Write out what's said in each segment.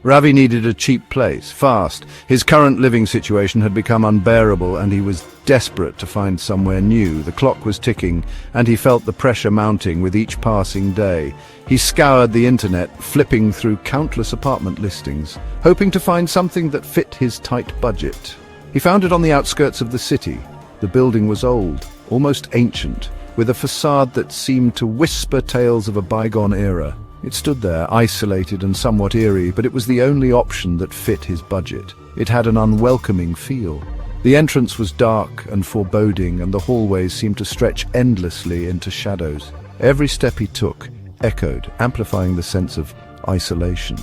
Ravi needed a cheap place, fast. His current living situation had become unbearable and he was desperate to find somewhere new. The clock was ticking and he felt the pressure mounting with each passing day. He scoured the internet, flipping through countless apartment listings, hoping to find something that fit his tight budget. He found it on the outskirts of the city. The building was old, almost ancient, with a facade that seemed to whisper tales of a bygone era. It stood there, isolated and somewhat eerie, but it was the only option that fit his budget. It had an unwelcoming feel. The entrance was dark and foreboding, and the hallways seemed to stretch endlessly into shadows. Every step he took echoed, amplifying the sense of isolation.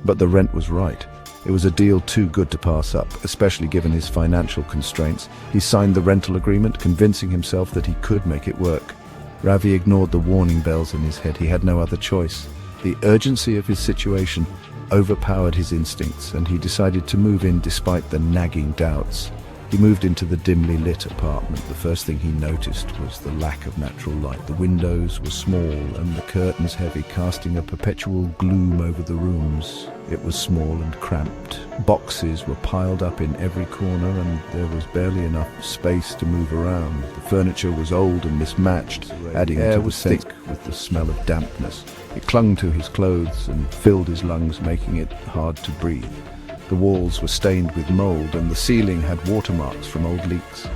But the rent was right. It was a deal too good to pass up, especially given his financial constraints. He signed the rental agreement, convincing himself that he could make it work. Ravi ignored the warning bells in his head. He had no other choice. The urgency of his situation overpowered his instincts, and he decided to move in despite the nagging doubts. He moved into the dimly lit apartment. The first thing he noticed was the lack of natural light. The windows were small and the curtains heavy, casting a perpetual gloom over the rooms. It was small and cramped. Boxes were piled up in every corner and there was barely enough space to move around. The furniture was old and mismatched, adding to the sense with the smell of dampness. It clung to his clothes and filled his lungs, making it hard to breathe. The walls were stained with mold and the ceiling had watermarks from old leaks.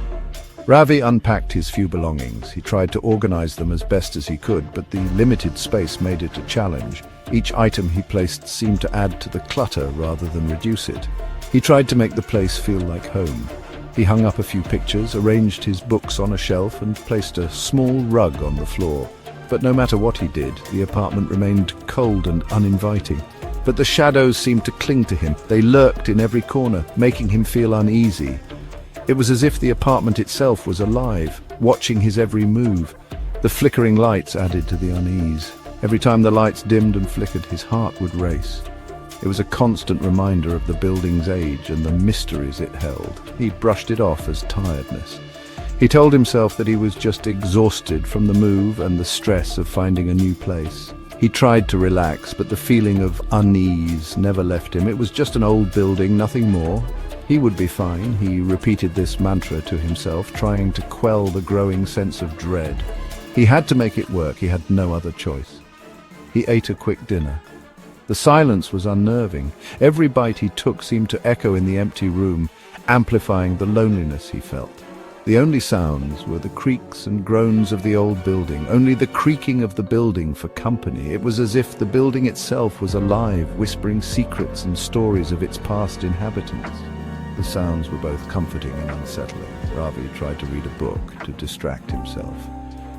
Ravi unpacked his few belongings. He tried to organize them as best as he could, but the limited space made it a challenge. Each item he placed seemed to add to the clutter rather than reduce it. He tried to make the place feel like home. He hung up a few pictures, arranged his books on a shelf, and placed a small rug on the floor. But no matter what he did, the apartment remained cold and uninviting. But the shadows seemed to cling to him. They lurked in every corner, making him feel uneasy. It was as if the apartment itself was alive, watching his every move. The flickering lights added to the unease. Every time the lights dimmed and flickered, his heart would race. It was a constant reminder of the building's age and the mysteries it held. He brushed it off as tiredness. He told himself that he was just exhausted from the move and the stress of finding a new place. He tried to relax, but the feeling of unease never left him. It was just an old building, nothing more. He would be fine. He repeated this mantra to himself, trying to quell the growing sense of dread. He had to make it work. He had no other choice. He ate a quick dinner. The silence was unnerving. Every bite he took seemed to echo in the empty room, amplifying the loneliness he felt. The only sounds were the creaks and groans of the old building, only the creaking of the building for company. It was as if the building itself was alive, whispering secrets and stories of its past inhabitants. The sounds were both comforting and unsettling. Ravi tried to read a book to distract himself.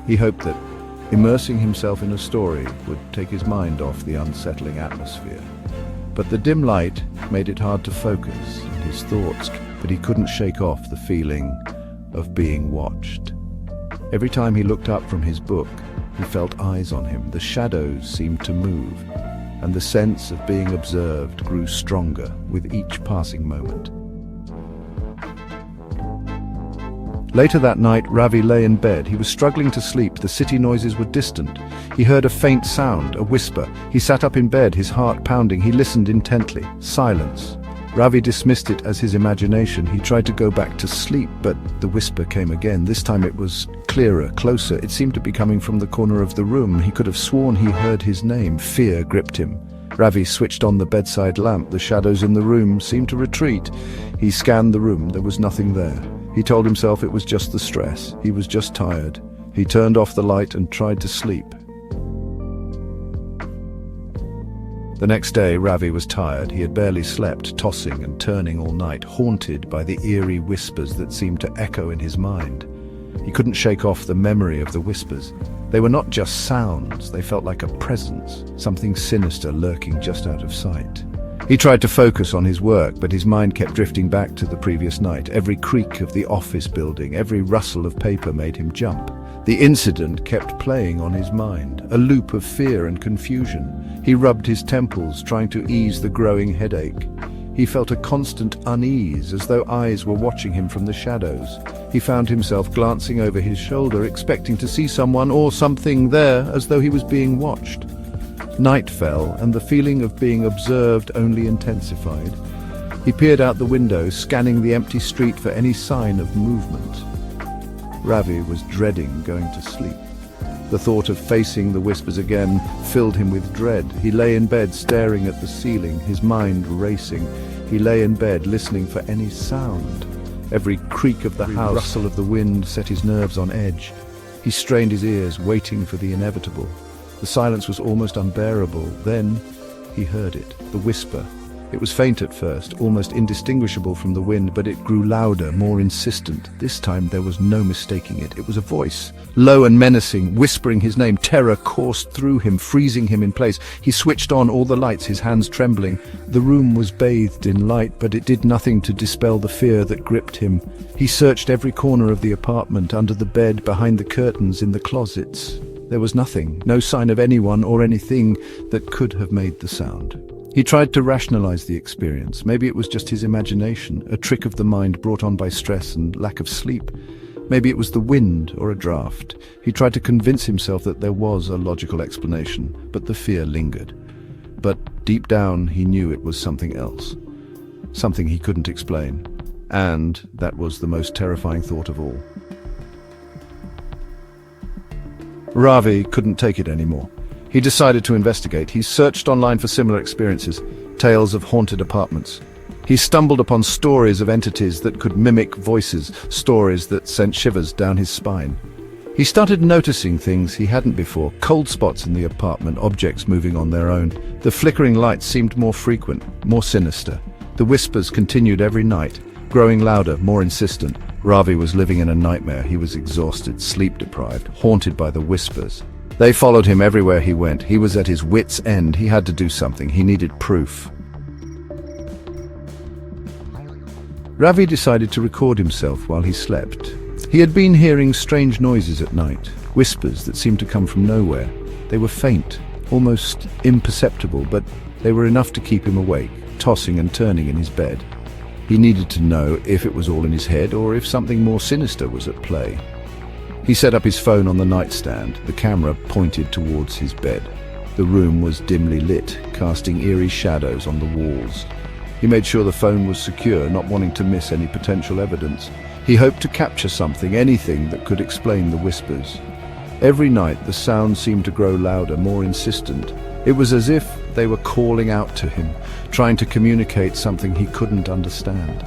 He hoped that immersing himself in a story would take his mind off the unsettling atmosphere. But the dim light made it hard to focus on his thoughts, but he couldn't shake off the feeling of being watched. Every time he looked up from his book, he felt eyes on him. The shadows seemed to move, and the sense of being observed grew stronger with each passing moment. Later that night, Ravi lay in bed. He was struggling to sleep. The city noises were distant. He heard a faint sound, a whisper. He sat up in bed, his heart pounding. He listened intently. Silence. Ravi dismissed it as his imagination. He tried to go back to sleep, but the whisper came again. This time it was clearer, closer. It seemed to be coming from the corner of the room. He could have sworn he heard his name. Fear gripped him. Ravi switched on the bedside lamp. The shadows in the room seemed to retreat. He scanned the room. There was nothing there. He told himself it was just the stress. He was just tired. He turned off the light and tried to sleep. The next day, Ravi was tired. He had barely slept, tossing and turning all night, haunted by the eerie whispers that seemed to echo in his mind. He couldn't shake off the memory of the whispers. They were not just sounds, they felt like a presence, something sinister lurking just out of sight. He tried to focus on his work, but his mind kept drifting back to the previous night. Every creak of the office building, every rustle of paper made him jump. The incident kept playing on his mind, a loop of fear and confusion. He rubbed his temples, trying to ease the growing headache. He felt a constant unease, as though eyes were watching him from the shadows. He found himself glancing over his shoulder, expecting to see someone or something there, as though he was being watched. Night fell, and the feeling of being observed only intensified. He peered out the window, scanning the empty street for any sign of movement. Ravi was dreading going to sleep. The thought of facing the whispers again filled him with dread. He lay in bed, staring at the ceiling, his mind racing. He lay in bed, listening for any sound. Every creak of the house, rustle of the wind set his nerves on edge. He strained his ears, waiting for the inevitable. The silence was almost unbearable. Then he heard it, the whisper. It was faint at first, almost indistinguishable from the wind, but it grew louder, more insistent. This time there was no mistaking it. It was a voice, low and menacing, whispering his name. Terror coursed through him, freezing him in place. He switched on all the lights, his hands trembling. The room was bathed in light, but it did nothing to dispel the fear that gripped him. He searched every corner of the apartment, under the bed, behind the curtains, in the closets. There was nothing, no sign of anyone or anything that could have made the sound. He tried to rationalize the experience. Maybe it was just his imagination, a trick of the mind brought on by stress and lack of sleep. Maybe it was the wind or a draft. He tried to convince himself that there was a logical explanation, but the fear lingered. But deep down, he knew it was something else. Something he couldn't explain. And that was the most terrifying thought of all. Ravi couldn't take it anymore. He decided to investigate. He searched online for similar experiences, tales of haunted apartments. He stumbled upon stories of entities that could mimic voices, stories that sent shivers down his spine. He started noticing things he hadn't before, cold spots in the apartment, objects moving on their own. The flickering lights seemed more frequent, more sinister. The whispers continued every night, growing louder, more insistent. Ravi was living in a nightmare. He was exhausted, sleep-deprived, haunted by the whispers. They followed him everywhere he went. He was at his wit's end. He had to do something. He needed proof. Ravi decided to record himself while he slept. He had been hearing strange noises at night, whispers that seemed to come from nowhere. They were faint, almost imperceptible, but they were enough to keep him awake, tossing and turning in his bed. He needed to know if it was all in his head or if something more sinister was at play. He set up his phone on the nightstand, the camera pointed towards his bed. The room was dimly lit, casting eerie shadows on the walls. He made sure the phone was secure, not wanting to miss any potential evidence. He hoped to capture something, anything that could explain the whispers. Every night the sound seemed to grow louder, more insistent. It was as if they were calling out to him, trying to communicate something he couldn't understand.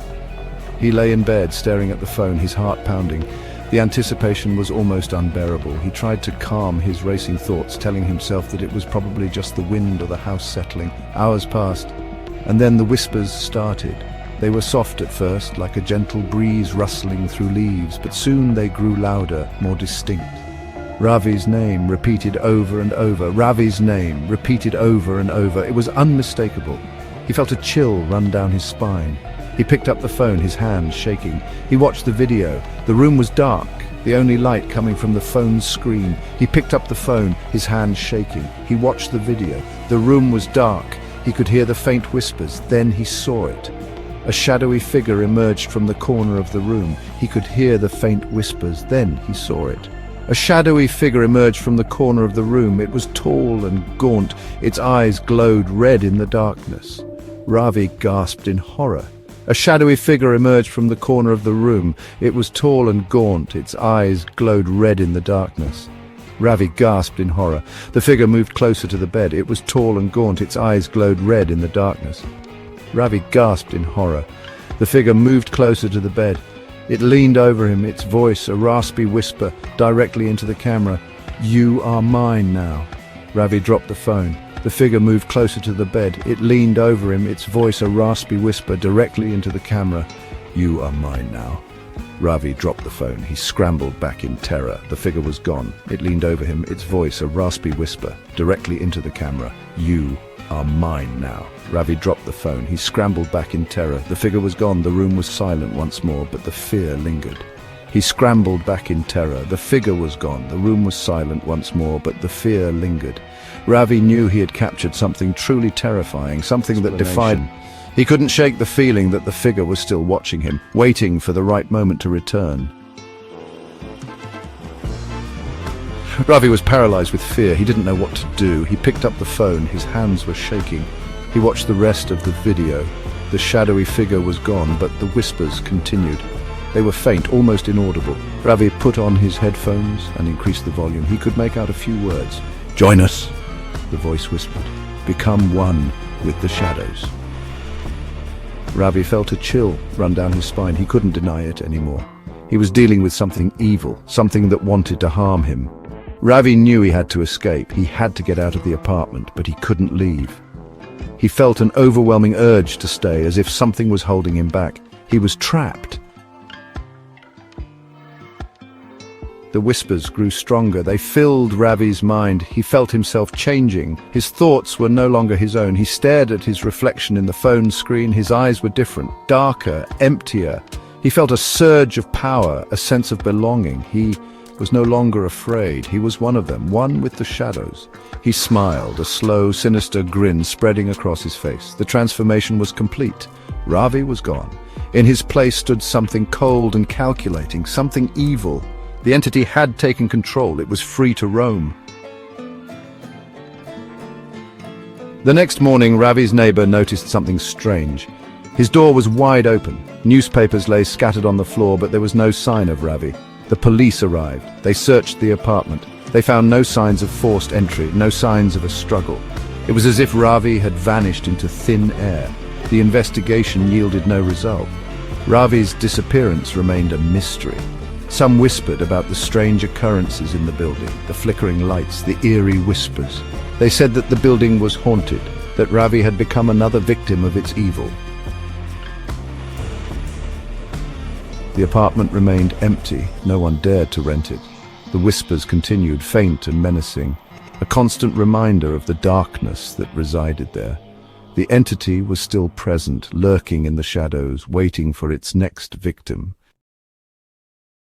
He lay in bed, staring at the phone, his heart pounding. The anticipation was almost unbearable. He tried to calm his racing thoughts, telling himself that it was probably just the wind or the house settling. Hours passed, and then the whispers started. They were soft at first, like a gentle breeze rustling through leaves, but soon they grew louder, more distinct. Ravi's name repeated over and over. Ravi's name repeated over and over. It was unmistakable. He felt a chill run down his spine. He picked up the phone, his hands shaking. He watched the video. The room was dark, the only light coming from the phone's screen. He picked up the phone, his hands shaking. He watched the video. The room was dark. He could hear the faint whispers. Then he saw it. A shadowy figure emerged from the corner of the room. He could hear the faint whispers. Then he saw it. A shadowy figure emerged from the corner of the room. It was tall and gaunt. Its eyes glowed red in the darkness. Ravi gasped in horror. A shadowy figure emerged from the corner of the room. It was tall and gaunt. Its eyes glowed red in the darkness. Ravi gasped in horror. The figure moved closer to the bed. It was tall and gaunt. Its eyes glowed red in the darkness. Ravi gasped in horror. The figure moved closer to the bed. It leaned over him, its voice a raspy whisper directly into the camera. "You are mine now." Ravi dropped the phone. The figure moved closer to the bed. It leaned over him, its voice a raspy whisper directly into the camera. "You are mine now." Ravi dropped the phone. He scrambled back in terror. The figure was gone. It leaned over him, its voice a raspy whisper directly into the camera. "You are mine now." Ravi dropped the phone. He scrambled back in terror. The figure was gone. The room was silent once more, but the fear lingered. He scrambled back in terror. The figure was gone. The room was silent once more, but the fear lingered. Ravi knew he had captured something truly terrifying, something that defied him. He couldn't shake the feeling that the figure was still watching him, waiting for the right moment to return. Ravi was paralyzed with fear. He didn't know what to do. He picked up the phone. His hands were shaking. He watched the rest of the video. The shadowy figure was gone, but the whispers continued. They were faint, almost inaudible. Ravi put on his headphones and increased the volume. He could make out a few words. "Join us," the voice whispered. "Become one with the shadows." Ravi felt a chill run down his spine. He couldn't deny it anymore. He was dealing with something evil, something that wanted to harm him. Ravi knew he had to escape. He had to get out of the apartment, but he couldn't leave. He felt an overwhelming urge to stay, as if something was holding him back. He was trapped. The whispers grew stronger. They filled Ravi's mind. He felt himself changing. His thoughts were no longer his own. He stared at his reflection in the phone screen. His eyes were different, darker, emptier. He felt a surge of power, a sense of belonging. He was no longer afraid. He was one of them, one with the shadows. He smiled, a slow, sinister grin spreading across his face. The transformation was complete. Ravi was gone. In his place stood something cold and calculating, something evil. The entity had taken control. It was free to roam. The next morning, Ravi's neighbor noticed something strange. His door was wide open. Newspapers lay scattered on the floor, but there was no sign of Ravi. The police arrived. They searched the apartment. They found no signs of forced entry, no signs of a struggle. It was as if Ravi had vanished into thin air. The investigation yielded no result. Ravi's disappearance remained a mystery. Some whispered about the strange occurrences in the building, the flickering lights, the eerie whispers. They said that the building was haunted, that Ravi had become another victim of its evil. The apartment remained empty. No one dared to rent it. The whispers continued, faint and menacing, a constant reminder of the darkness that resided there. The entity was still present, lurking in the shadows, waiting for its next victim.